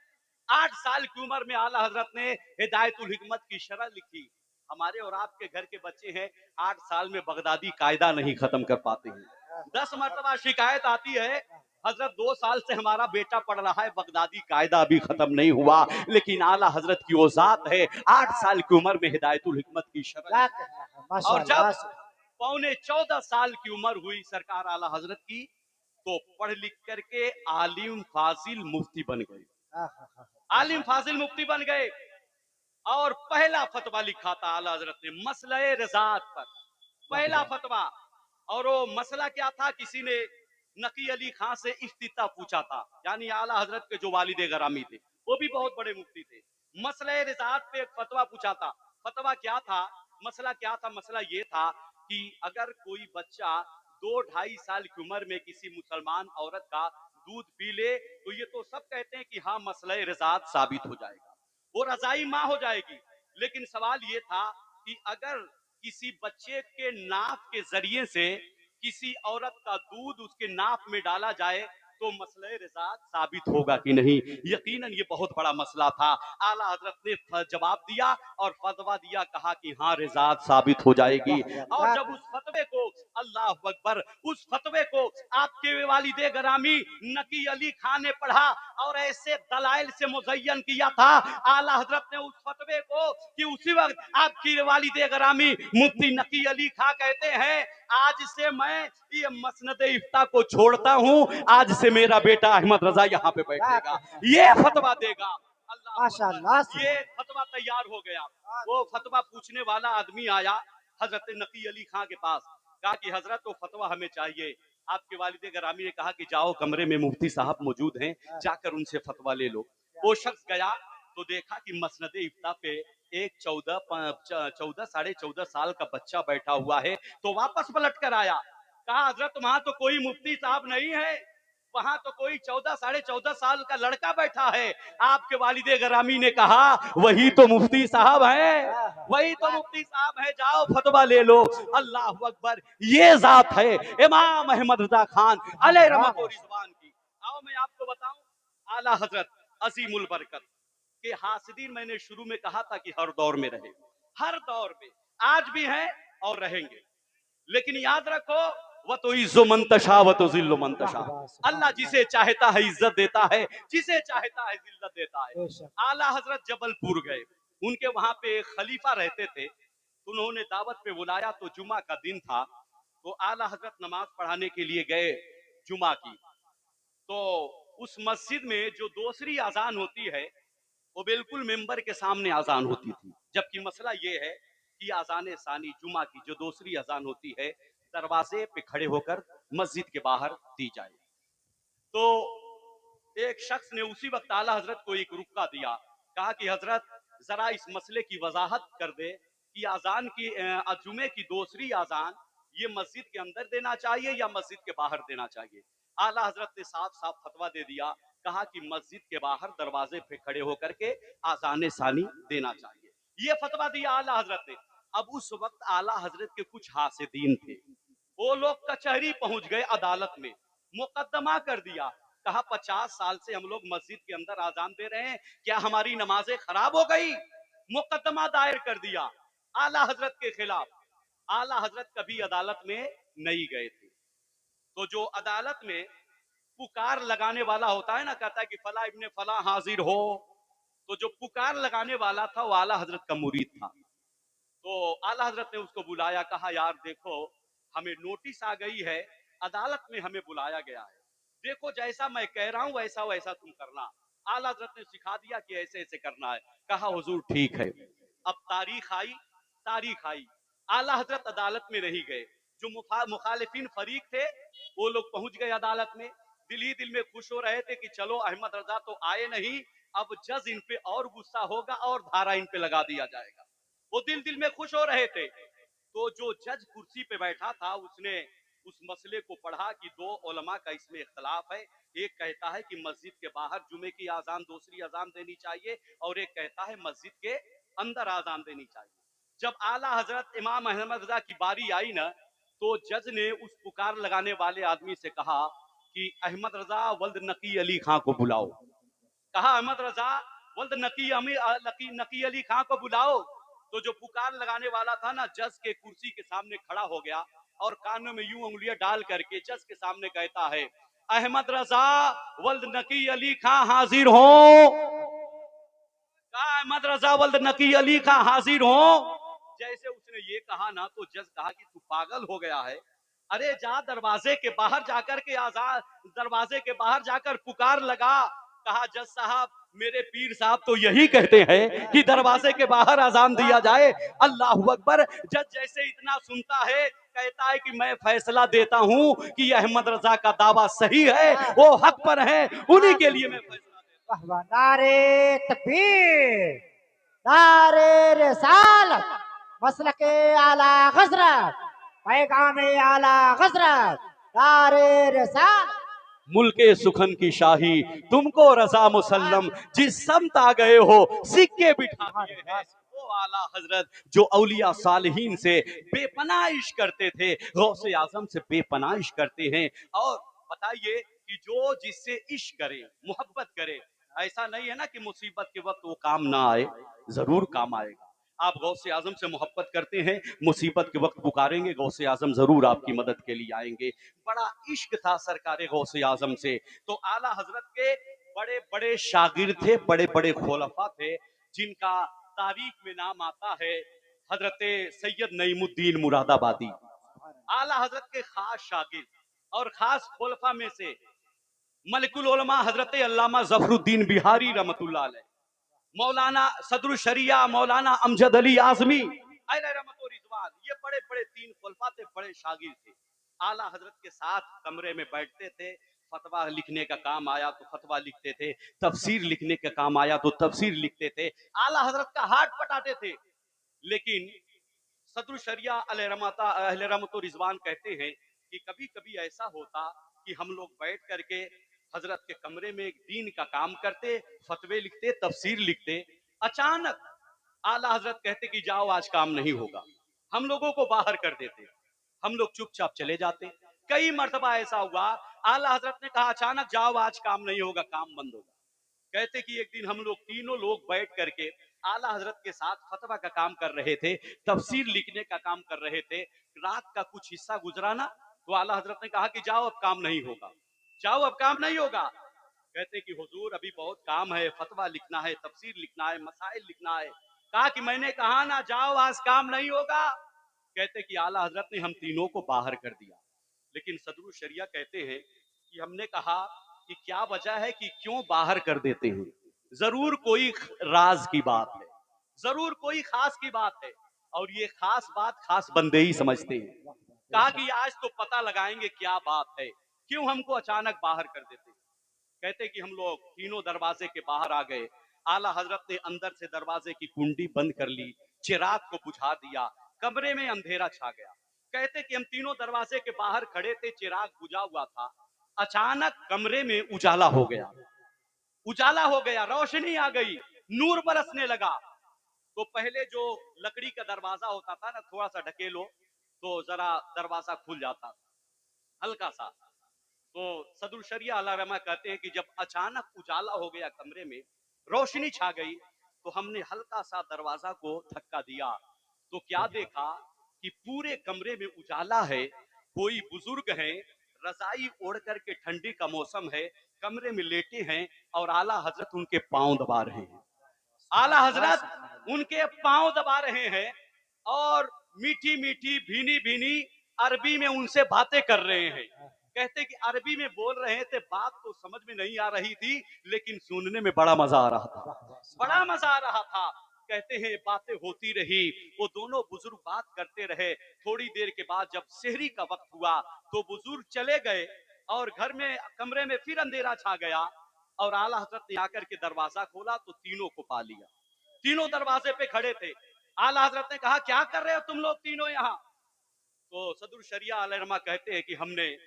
8 साल की उम्र में आला हजरत ने हिदायतुल हिकमत की शरह लिखी। हमारे और आपके घर के बच्चे हैं, 8 साल में बगदादी कायदा नहीं खत्म कर पाते हैं। 10 मरतबा शिकायत आती है, हजरत 2 साल से हमारा बेटा पढ़ रहा है, बगदादी कायदा अभी खत्म नहीं हुआ। लेकिन आला हजरत की वो जात है, 8 साल की उम्र में हिदायतुल हिकमत की शरह। क्या कहना है और जब माशाअल्लाह पौने 14 साल की उम्र हुई सरकार आला हजरत की, तो पढ़ लिख करके आलिम फाजिल मुफ्ती बन गए। आलिम फाजिल मुफ्ती बन गए और पहला फतवा लिखा था आला हजरत ने मसले रजात पर, पहला फतवा। और वो मसला क्या था, किसी ने नकी अली खां से इफ्तिता पूछा था, यानी आला हजरत के जो वालिदे गरामी थे, वो भी बहुत बड़े मुफ्ती थे। मसले रजात पे एक फतवा पूछा था। फतवा क्या था, मसला क्या था, मसला ये था कि अगर कोई बच्चा 2-2.5 साल की उम्र में किसी मुसलमान औरत का दूध पी ले, तो ये तो सब कहते हैं कि हाँ मसले रजात साबित हो जाएगा, वो रजाई माँ हो जाएगी। लेकिन सवाल ये था कि अगर किसी बच्चे के नाप के जरिए से किसी औरत का दूध उसके नाप में डाला जाए तो मसले रिजात साबित होगा कि नहीं। यकीनन ये बहुत बड़ा मसला था। आला हजरत ने जवाब दिया और फतवा दिया, कहा कि हाँ रिजात साबित हो जाएगी। और जब उस फतवे को, अल्लाह अकबर, उस फतवे को आपके वालिदे गरामी नकी अली खान ने पढ़ा और ऐसे दलाइल से मुज़य्यन किया था आला हजरत ने उस फतवे को कि उसी वक्त आपकी वालिदे गरामी मुफ्ती नकी अली खां कहते हैं, आज से मैं ये मसनद इफ्ता को छोड़ता हूं, आज से मेरा बेटा अहमद रजा यहाँ पे बैठेगा, ये फतवा देगा। अल्लाह माशाअल्लाह ये फतवा तैयार हो गया। वो फतवा पूछने वाला आदमी आया हजरत नकी अली खां के पास, कहा कि हजरत तो फतवा हमें चाहिए। आपके वालिदे गरामी ने कहा कि जाओ कमरे में मुफ्ती साहब मौजूद हैं, जाकर उनसे फतवा ले लो। वो शख्स गया तो देखा कि मसनद इफ्ता पे एक 14 साढ़े 14 साल का बच्चा बैठा हुआ है। तो वापस पलट कर आया, कहा हजरत वहां तो कोई मुफ्ती साहब नहीं है, वहां तो कोई 14 साढ़े 14 साल का लड़का बैठा है। आपके वालिदे गरामी ने कहा वही तो मुफ्ती साहब है, वही तो मुफ्ती साहब है, जाओ फतवा ले लो। अल्लाह अकबर, ये जात है इमाम अहमद रजा खान अलैहि रहमत व रिजवान की। आओ मैं आपको बताऊं, आला हजरत अजीमुल बरकत के हासिदीन मैंने शुरू में कहा था कि हर दौर में रहे, हर दौर में आज भी हैं और रहेंगे। लेकिन याद रखो, वह तो इज्जो मंतशा व तो जिल्लो मंतशा, अल्लाह जिसे चाहता है इज्जत देता है, जिसे चाहता है जिल्लत देता है। आला हजरत जबलपुर गए, उनके वहां पे एक खलीफा रहते थे, उन्होंने दावत पे बुलाया। तो जुमा का दिन था, तो आला हजरत नमाज पढ़ाने के लिए गए जुमा की। तो उस मस्जिद में जो दूसरी अजान होती है वो बिल्कुल मेंबर के सामने अजान होती थी, जबकि मसला ये है कि अजान सानी जुमा की जो दूसरी अजान होती है दरवाजे पे खड़े होकर मस्जिद के बाहर दी जाए। तो एक शख्स ने उसी वक्त आला हजरत को एक रुक्का दिया, कहा कि हजरत जरा इस मसले की वजाहत कर दे कि अजान की जुमे की दूसरी अजान ये मस्जिद के अंदर देना चाहिए या मस्जिद के बाहर देना चाहिए। आला हजरत ने साफ साफ फतवा दे दिया, कहा कि मस्जिद के बाहर दरवाजे पे खड़े होकर के आजान सानी देना चाहिए। ये फतवा दिया आला हजरत ने। अब उस वक्त आला हजरत के कुछ हासिदीन थे, वो लोग कचहरी पहुंच गए, अदालत में मुकदमा कर दिया। कहा 50 साल से हम लोग मस्जिद के अंदर आजान दे रहे हैं, क्या हमारी नमाजें खराब हो गई? मुकदमा दायर कर दिया आला हजरत के खिलाफ। आला हजरत कभी अदालत में नहीं गए थे, तो जो अदालत में पुकार लगाने वाला होता है ना, कहता है कि फला इब्ने फला हाजिर हो, तो जो पुकार लगाने वाला था वो आला हजरत का मुरीद था। तो आला हजरत ने उसको बुलाया, कहा यार देखो हमें नोटिस आ गई है, अदालत में हमें बुलाया गया है, देखो जैसा मैं कह रहा हूं वैसा वैसा तुम करना। आला हजरत ने सिखा दिया कि ऐसे ऐसे करना है। कहा हुजूर ठीक है। अब तारीख आई, आला हजरत अदालत में नहीं गए। जो मुखालिफिन फरीक थे वो लोग पहुंच गए अदालत में, दिल ही दिल में खुश हो रहे थे कि चलो अहमद रजा तो आए नहीं, अब जज इन पे और गुस्सा होगा और धारा इन पे लगा दिया जाएगा। वो दिल दिल में खुश हो रहे थे। तो जो जज कुर्सी पे बैठा था उसने उस मसले को पढ़ा कि दो उलमा का इसमें इख्तलाफ है। एक कहता है कि मस्जिद के बाहर जुमे की आजान दूसरी आजान देनी चाहिए, और एक कहता है मस्जिद के अंदर आजान देनी चाहिए। जब आला हजरत इमाम अहमद रजा की बारी आई ना, तो जज ने उस पुकार लगाने वाले आदमी से कहा कि अहमद रजा वल्द नकी अली खां को बुलाओ। कहा अहमद रजा वल्द नकी अली खां को बुलाओ। तो जो पुकार लगाने वाला था ना, जज के कुर्सी के सामने खड़ा हो गया और कानों में यूं उंगलियां डाल करके जज के सामने कहता है, अहमद रजा वल्द नकी अली खां हाजिर हो। कहा अहमद रजा वल्द नकी अली खां हाजिर हो। जैसे उसने ये कहा ना, तो जज कहा कि तू पागल हो गया है, अरे जा दरवाजे के बाहर जाकर के आजाद, दरवाजे के बाहर जाकर पुकार लगा। कहा जज साहब मेरे पीर साहब तो यही कहते हैं कि दरवाजे के बाहर अजान दिया जाए। अल्लाह अकबर। जज जैसे इतना सुनता है कहता है कि मैं फैसला देता हूं कि अहमद रजा का दावा सही है, वो हक पर है, उन्हीं के लिए मैं फैसला देता हूं। वाह वाह, नारे तकबीर, नारे रिसालत, मसलके आला हजरत, पैगामे आला हजरत, नारे रिसालत। मुल्के सुखन की शाही तुमको रजा मुसल्लम, जिस समत आ गए हो सिक्के बिठा दिए हैं। वो आला हजरत जो औलिया सालिहीन से बेपनाह इश्क करते थे, गौसे आजम से बेपनाह इश्क करते हैं। और बताइए कि जो जिससे इश्क करे, मोहब्बत करे, ऐसा नहीं है ना कि मुसीबत के वक्त वो काम ना आए, जरूर काम आएगा। आप गौसे आजम से मोहब्बत करते हैं, मुसीबत के वक्त पुकारेंगे, गौसे आजम जरूर आपकी मदद के लिए आएंगे। बड़ा इश्क था सरकारे गौसे आजम से। तो आला हजरत के बड़े बड़े शागिर्द थे, बड़े बड़े खुलफा थे, जिनका तारीख में नाम आता है हजरत सैयद नईमुद्दीन मुरादाबादी। आला हजरत के खास शागिर्द और खास खुलफा में से मलिकुल उलमा हजरत अल्लामा जफरुद्दीन बिहारी रहमतुल्लाह अलैह, मौलाना सदरुल शरिया मौलाना अमजद अली आजमी रहमत रिजवान, ये बड़े बड़े तीन खुलफा थे, बड़े शागिर थे। आला हजरत के साथ कमरे में बैठते थे, फतवा लिखने का काम आया तो फतवा लिखते थे, तफसीर लिखने का काम आया तो तफसीर लिखते थे। आला हजरत का हाथ पटाते थे। लेकिन सदरुल शरिया अहले रहमत रिजवान कहते हैं कि कभी कभी ऐसा होता कि हम लोग बैठ करके हजरत के कमरे में दीन का काम करते, फतवे लिखते, तफसीर लिखते। अचानक आला हजरत कहते कि जाओ आज काम नहीं होगा, हम लोगों को बाहर कर देते, हम लोग चुपचाप चले जाते। कई मर्तबा ऐसा हुआ, आला हजरत ने कहा अचानक जाओ आज काम नहीं होगा, काम बंद होगा। कहते कि एक दिन हम लोग तीनों लोग बैठ करके आला हजरत के साथ फतवा का काम कर रहे थे, तफसीर लिखने का काम कर रहे थे। रात का कुछ हिस्सा गुजरा ना, तो आला हजरत ने कहा कि जाओ अब काम नहीं होगा, जाओ अब काम नहीं होगा। कहते कि हुजूर अभी बहुत काम है, फतवा लिखना है, तफसीर लिखना है, मसाइल लिखना है। कहा कि मैंने कहा ना जाओ आज काम नहीं होगा। कहते कि आला हजरत ने हम तीनों को बाहर कर दिया। लेकिन सदरुल शरिया कहते हैं कि हमने कहा कि क्या वजह है कि क्यों बाहर कर देते हैं, जरूर कोई राज की बात है, जरूर कोई खास की बात है, और ये खास बात खास बंदे ही समझते हैं। कहा कि आज तो पता लगाएंगे क्या बात है, क्यों हमको अचानक बाहर कर देते हैं। कहते कि हम लोग तीनों दरवाजे के बाहर आ गए। आला हजरत ने अंदर से दरवाजे की कुंडी बंद कर ली, चिराग को बुझा दिया, कमरे में अंधेरा छा गया। कहते कि हम तीनों दरवाजे के बाहर खड़े थे, चिराग बुझा हुआ था। अचानक कमरे में उजाला हो गया, उजाला हो गया, रोशनी आ गई, नूर बरसने लगा। तो पहले जो लकड़ी का दरवाजा होता था ना, थोड़ा सा ढकेलो तो जरा दरवाजा खुल जाता था, हल्का सा। तो सदरुल शरिया अल्लाह रहमा कहते हैं कि जब अचानक उजाला हो गया, कमरे में रोशनी छा गई, तो हमने हल्का सा दरवाजा को धक्का दिया। तो क्या देखा कि पूरे कमरे में उजाला है, कोई बुजुर्ग हैं, रजाई ओढ़ करके, ठंडी का मौसम है, कमरे में लेटे हैं, और आला हजरत उनके पांव दबा रहे हैं। आला हजरत उनके पांव दबा रहे हैं और मीठी मीठी भीनी भीनी अरबी में उनसे बातें कर रहे हैं। कहते कि अरबी में बोल रहे थे, बात तो समझ में नहीं आ रही थी, लेकिन सुनने में बड़ा मजा आ रहा था, बड़ा मजा आ रहा था। कहते हैं बातें होती रही, वो दोनों बुजुर्ग बात करते रहे। थोड़ी देर के बाद जब सेहरी का वक्त हुआ तो बुजुर्ग चले गए और घर में कमरे में फिर अंधेरा छा गया और आला हजरत ने आकर के दरवाजा खोला तो तीनों को पा लिया। तीनों दरवाजे पे खड़े थे। आला हजरत ने कहा, क्या कर रहे हो तुम लोग तीनों यहाँ? तो सदरुल शरिया अलैहिर्रहमा कहते हैं कि हमने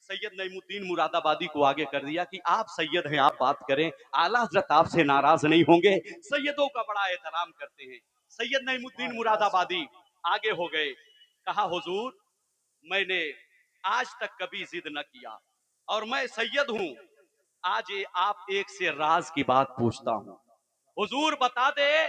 सैयद नईमुद्दीन मुरादाबादी को आगे कर दिया कि आप सैयद हैं, आप बात करें, आला हजरत आपसे नाराज नहीं होंगे, सैयदों का बड़ा एहतराम करते हैं। सैयद नईमुद्दीन मुरादाबादी आगे हो गए। कहा, हुजूर मैंने आज तक कभी जिद न किया और मैं सैयद हूं, आज आप एक से राज की बात पूछता हूं। हुजूर बता दे,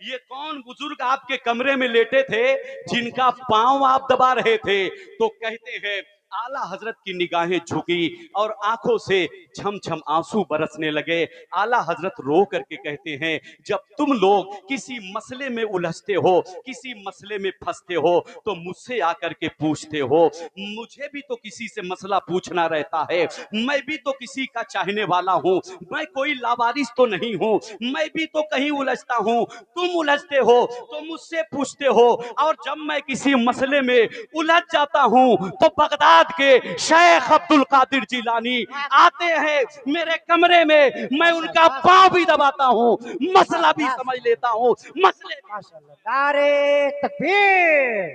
ये कौन बुजुर्ग आपके कमरे में लेटे थे जिनका पांव आप दबा रहे थे? तो कहते हैं आला हजरत की निगाहें झुकी और आंखों से छम छम आंसू बरसने लगे। आला हजरत रो करके कहते हैं, जब तुम लोग किसी मसले में उलझते हो, किसी मसले में फंसते हो तो मुझसे आकर के पूछते हो। मुझे भी तो किसी से मसला पूछना रहता है, मैं भी तो किसी का चाहने वाला हूं, मैं कोई लावारिस तो नहीं हूं, मैं भी तो कहीं उलझता हूं। तुम उलझते हो तो मुझसे पूछते हो, और जब मैं किसी मसले में उलझ जाता हूं तो बगदाद के शेख अब्दुल कादिर जिलानी आते हैं मेरे कमरे में, मैं उनका पांव भी दबाता हूं, मसला भी समझ लेता हूं। मसले माशाअल्लाह। नारे तकबीर,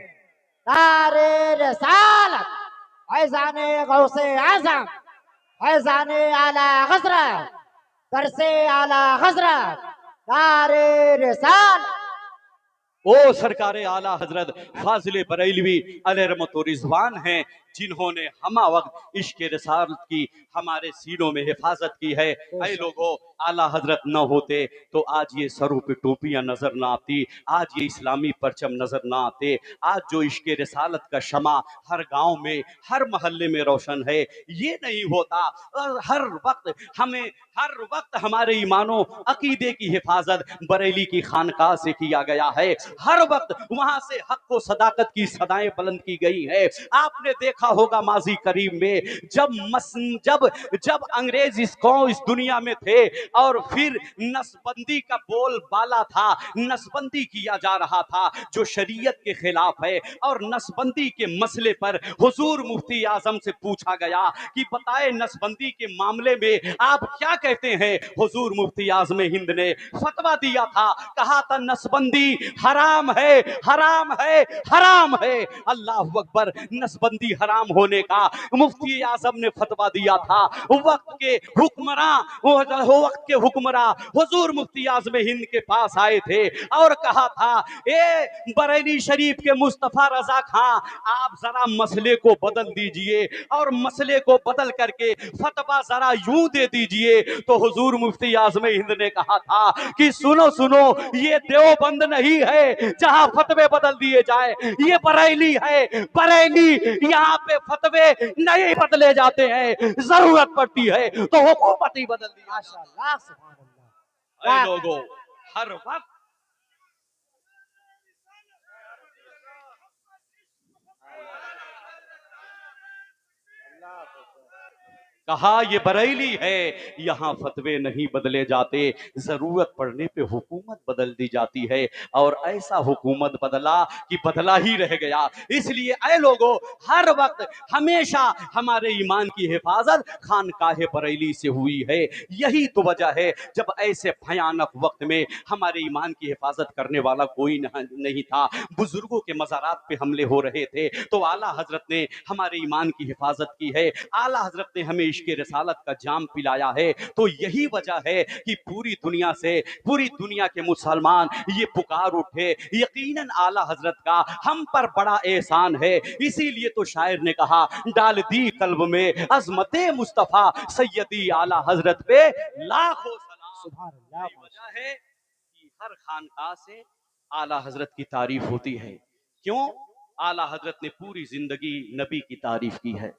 नारे रिसालत, फैजाने गौसे आजम, फैजाने आला हजरत, दरसे आला हजरत, नारे रिसालत। ओ सरकारे आला हजरत फाजिले बरेलवी अलैहिर्रहमतुर रिजवान हैं, जिन्होंने हमा वक्त इश्क रिसालत की हमारे सीनों में हिफाजत की है। ऐ लोगों, आला हजरत न होते तो आज ये सरों पे टोपियां नजर ना आती, आज ये इस्लामी परचम नजर ना आते, आज जो इश्क रिसालत का शमा हर गांव में हर मोहल्ले में रोशन है, ये नहीं होता। और हर वक्त हमारे ईमानों अकीदे की हिफाजत बरेली की खानकाह से किया गया है। हर वक्त वहां से हक को सदाकत की सदाएं बुलंद की गई है। आपने देखा होगा माजी करीब में जब अंग्रेज इस दुनिया में थे और फिर नसबंदी का बोल बाला था, नसबंदी किया जा रहा था जो शरीयत के खिलाफ है, और नसबंदी के मसले पर हुजूर मुफ्ती आजम से पूछा गया कि बताए नसबंदी के मामले में आप क्या कहते हैं? हुजूर मुफ्ती आजम हिंद ने फतवा दिया था, कहा था नसबंदी हराम है, हराम है, हराम है। अल्लाह अकबर, नसबंदी हराम होने का मुफ्ती आजम ने फतवा दिया था। वक्त के हुक्मरां हुजूर मुफ्ती आजम हिंद के पास आए थे और कहा था, ए बरेली शरीफ के मुस्तफा रजा खां, आप जरा मसले को बदल दीजिए और मसले को बदल करके फतवा जरा यूं दे दीजिए। तो हुजूर मुफ्ती आजम हिंद ने कहा था कि सुनो सुनो, ये देवबंद नहीं है जहां फतवे बदल दिए जाए, ये बरेली है, बरेली, यहाँ पे फतवे नहीं बदले जाते हैं, जरूरत पड़ती है तो हुकूमत ही बदल दी। माशाअल्लाह, सुभान अल्लाह। ऐ लोगों, हर वक्त कहा ये बरेली है, यहाँ फतवे नहीं बदले जाते, जरूरत पड़ने पे हुकूमत बदल दी जाती है। और ऐसा हुकूमत बदला कि बदला ही रह गया। इसलिए ऐ लोगों, हर वक्त हमेशा हमारे ईमान की हिफाजत खानकाहे बरेली से हुई है। यही तो वजह है, जब ऐसे भयानक वक्त में हमारे ईमान की हिफाजत करने वाला कोई नहीं था, बुजुर्गों के मज़ारात पे हमले हो रहे थे, तो आला हजरत ने हमारे ईमान की हिफाजत की है। आला हजरत ने हमें इश्क़ रिसालत का जाम पिलाया है। तो यही वजह है कि पूरी दुनिया के मुसलमान ये पुकार उठे, यकीनन आला हजरत का हम पर बड़ा एहसान है। इसीलिए तो शायर ने कहा, डाल दी कल्ब में अज़मते मुस्तफ़ा, सैयदी आला हजरत पे लाखों सलाम। सुभान अल्लाह। यही वजह है कि हर खानकाह से आला हजरत की तारीफ होती है। क्यों? आला हजरत ने पूरी जिंदगी नबी की तारीफ की है,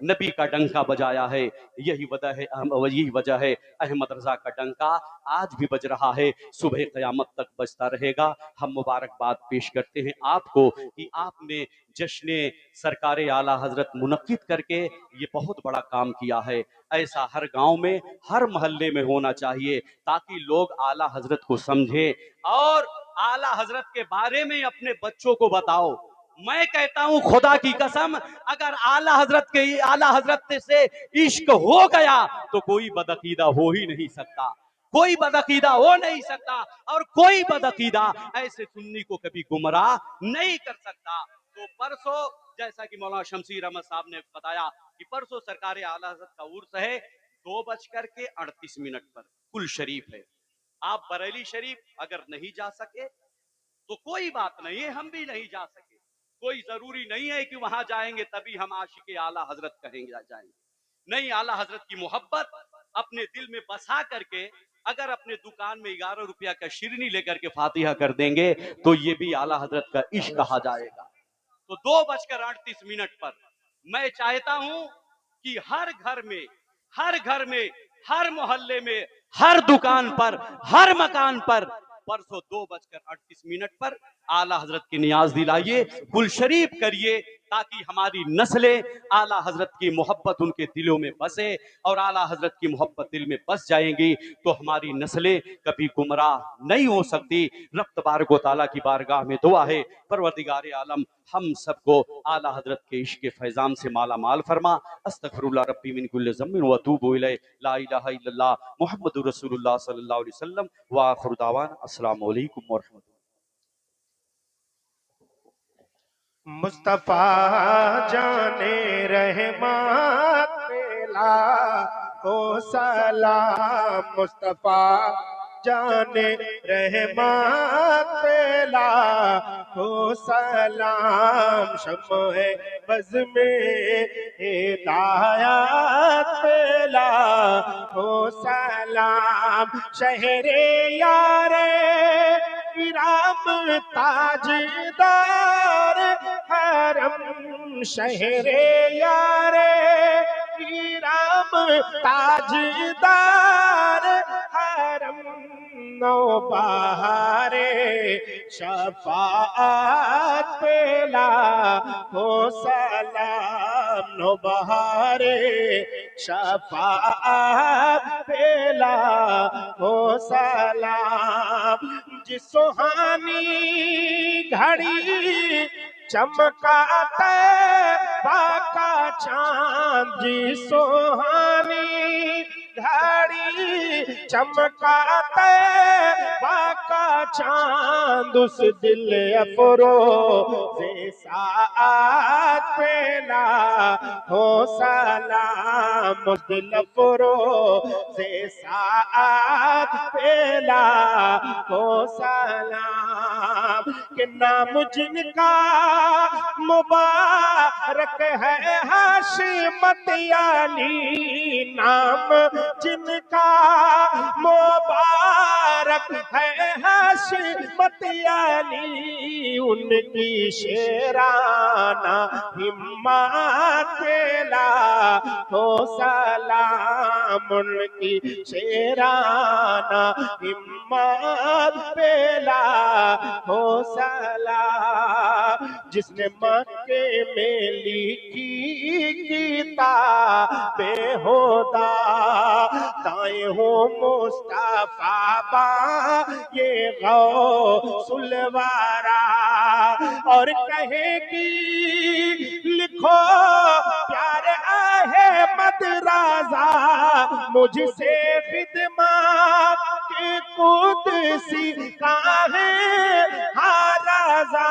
नबी का डंका बजाया है। यही वजह है अहमद रजा का डंका आज भी बज रहा है, सुबह क़यामत तक बजता रहेगा। हम मुबारकबाद पेश करते हैं आपको कि आपने जश्न सरकारे आला हजरत मुनक्किद करके ये बहुत बड़ा काम किया है। ऐसा हर गांव में हर मोहल्ले में होना चाहिए ताकि लोग आला हजरत को समझें और आला हजरत के बारे में अपने बच्चों को बताओ। मैं कहता हूं खुदा की कसम, अगर आला हजरत से इश्क हो गया तो कोई बदअकीदा हो ही नहीं सकता, कोई बदअकीदा हो नहीं सकता, और कोई बदअकीदा ऐसे सुन्नी को कभी गुमराह नहीं कर सकता। तो परसों, जैसा कि मौलाना शमसीर अहमद साहब ने बताया कि परसों सरकार आला हजरत का उर्स है, 2:38 पर कुल शरीफ है। आप बरेली शरीफ अगर नहीं जा सके तो कोई बात नहीं है, हम भी नहीं जा सके, कोई जरूरी नहीं है कि वहां जाएंगे तभी हम आशिक आला हजरत कहेंगे जाएंगे। नहीं, आला हजरत की मोहब्बत अपने दिल में बसा करके अगर अपने दुकान में 11 रुपया का शिरनी लेकर के फातिहा कर देंगे तो ये भी आला हजरत का इश्क कहा जाएगा। तो 2:38 पर मैं चाहता हूं कि हर घर में, हर घर में, हर मोहल्ले में, हर दुकान पर, हर मकान पर परसों 2:38 पर आला हजरत की नियाज दिलाइए, कुल शरीफ करिए, ताकि हमारी नस्लें आला हजरत की मोहब्बत उनके दिलों में बसे, और आला हजरत की मोहब्बत दिल में बस जाएंगी तो हमारी नस्लें कभी गुमराह नहीं हो सकती। रब तबारक व तआला की बारगाह में दुआ है, परवरदिगार आलम हम सबको आला हजरत के इश्क फैजान से माला माल फरमा। अस्तगफिरुल्लाह रब्बी मिन कुल्लि ज़म्बिन व अतूबु इलैह, ला इलाहा इल्लल्लाह मुहम्मदुर रसूलुल्लाह सल्लल्लाहु अलैहि वसल्लम व आखिरु दावाना अस्सलामु अलैकुम व रहमतुल्लाह। मुस्तफा जाने रहमत पेला हो सलाम, मुस्तफा जाने रहमत पेला हो सलाम, शम्ह बज़ में हिदायत पेला हो सलाम, शहरे यारे इराम ताजदार हरम, शहरे यारे इराम ताजदार हरम, नौ बहारे शफाअत पेला हो सलाम, नौ बहारे शफाअत पेला हो सलाम, जिस सुहानी घड़ी चमकाता बाका चांद, जी सुहानी घड़ी चमकाता बाका चांद, उस दिल अफरोज़े साअत पेला हो सलाम, उस दिल अफरोज़े साअत पेला हो सलाम, के नाम जिनका मुबारक है हाशिमत अली, नाम जिनका मुबारक है हाशिमत अली, उनकी शेराना हिम्मत पेला हो सलाम, उनकी शेराना हिम्मत पेला हो सलाम, जिसने मक्के में लिखी किताबें होदा, दाएं हो मुस्तफा बा ये गौसुल वारा, और कहे कि लिखो प्यारे अहमद राजा, मुझसे खिदमत के कुदसी का है हाराजा,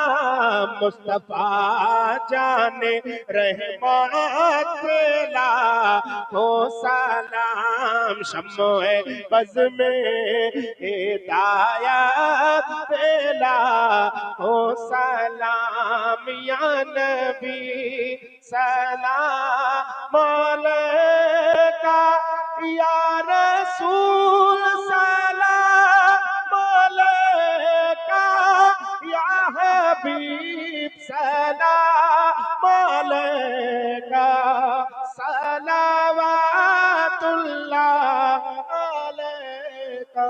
मुस्तफा जाने रहमत पेला हो सलाम, शम्ह बज़ में हिदायत पेला हो सलाम, या नबी सलाम अलैका, या रसूल सलाम अलैका, या हबीब सलाम अलैका, सलावतुल्लाह अलैका।